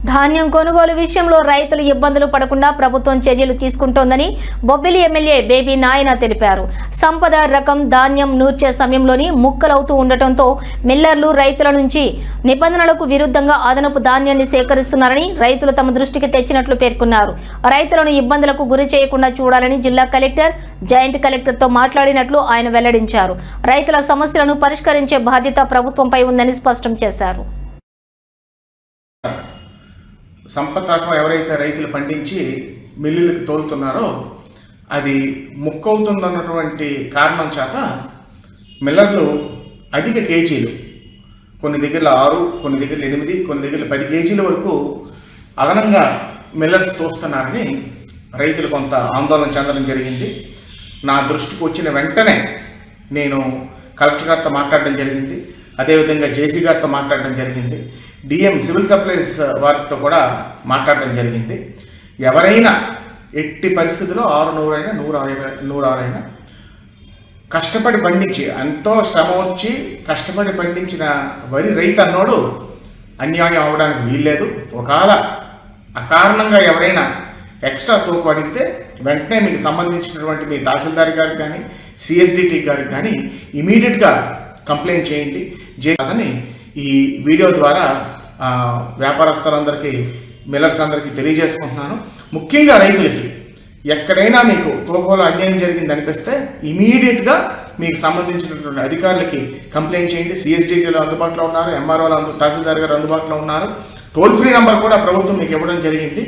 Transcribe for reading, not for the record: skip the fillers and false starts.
ధాన్యం కొనుగోలు విషయంలో రైతులు ఇబ్బందులు పడకుండా ప్రభుత్వం చర్యలు తీసుకుంటోందని బొబ్బిలి ఎమ్మెల్యే బేబీ నాయన తెలిపారు. సంపద రకం ధాన్యం నూర్చే సమయంలోని ముక్కలవుతూ ఉండటంతో మిల్లర్లు రైతుల నుంచి నిబంధనలకు విరుద్ధంగా అదనపు ధాన్యాన్ని సేకరిస్తున్నారని రైతులు తమ దృష్టికి తెచ్చినట్లు పేర్కొన్నారు. రైతులను ఇబ్బందులకు గురి చేయకుండా చూడాలని జిల్లా కలెక్టర్, జాయింట్ కలెక్టర్తో మాట్లాడినట్లు ఆయన వెల్లడించారు. రైతుల సమస్యలను పరిష్కరించే బాధ్యత ప్రభుత్వంపై ఉందని స్పష్టం చేశారు. సంపద రకం ఎవరైతే రైతులు పండించి మిల్లులకు తోలుతున్నారో అది ముక్కవుతుందన్నటువంటి కారణం చేత మిల్లర్లు అధిక కేజీలు, కొన్ని దగ్గరలో 6, కొన్ని దగ్గరలో 8, కొన్ని దగ్గరలో 10 కేజీల వరకు అదనంగా మిల్లర్స్ తోస్తున్నారని రైతులు కొంత ఆందోళన చెందడం జరిగింది. నా దృష్టికి వచ్చిన వెంటనే నేను కలెక్టర్ గారితో మాట్లాడడం జరిగింది, అదేవిధంగా జేసీ గారితో మాట్లాడడం జరిగింది, డిఎం సివిల్ సప్లైస్ వారితో కూడా మాట్లాడడం జరిగింది. ఎవరైనా ఎట్టి పరిస్థితుల్లో 600 106 కష్టపడి పండించి, ఎంతో శ్రమ వచ్చి కష్టపడి పండించిన వరి రైతు అన్నోడు అన్యాయం అవ్వడానికి వీల్లేదు. ఒకవేళ అకారణంగా ఎవరైనా ఎక్స్ట్రా తోపు అడిగితే వెంటనే మీకు సంబంధించినటువంటి మీ తహసీల్దార్ గారికి కానీ సిఎస్డిటి గారికి కానీ ఇమీడియట్గా కంప్లైంట్ చేయండి. అని ఈ వీడియో ద్వారా వ్యాపారస్తులందరికీ, మిల్లర్స్ అందరికీ తెలియజేసుకుంటున్నాను. ముఖ్యంగా రైతులకి ఎక్కడైనా మీకు తోకలో అన్యాయం జరిగింది అనిపిస్తే ఇమీడియట్గా మీకు సంబంధించినటువంటి అధికారులకి కంప్లైంట్ చేయండి. సిఎస్డిటీలో అందుబాటులో ఉన్నారు, ఎంఆర్ఓలు తహసీల్దార్ గారు అందుబాటులో ఉన్నారు. టోల్ ఫ్రీ నెంబర్ కూడా ప్రభుత్వం మీకు ఇవ్వడం జరిగింది.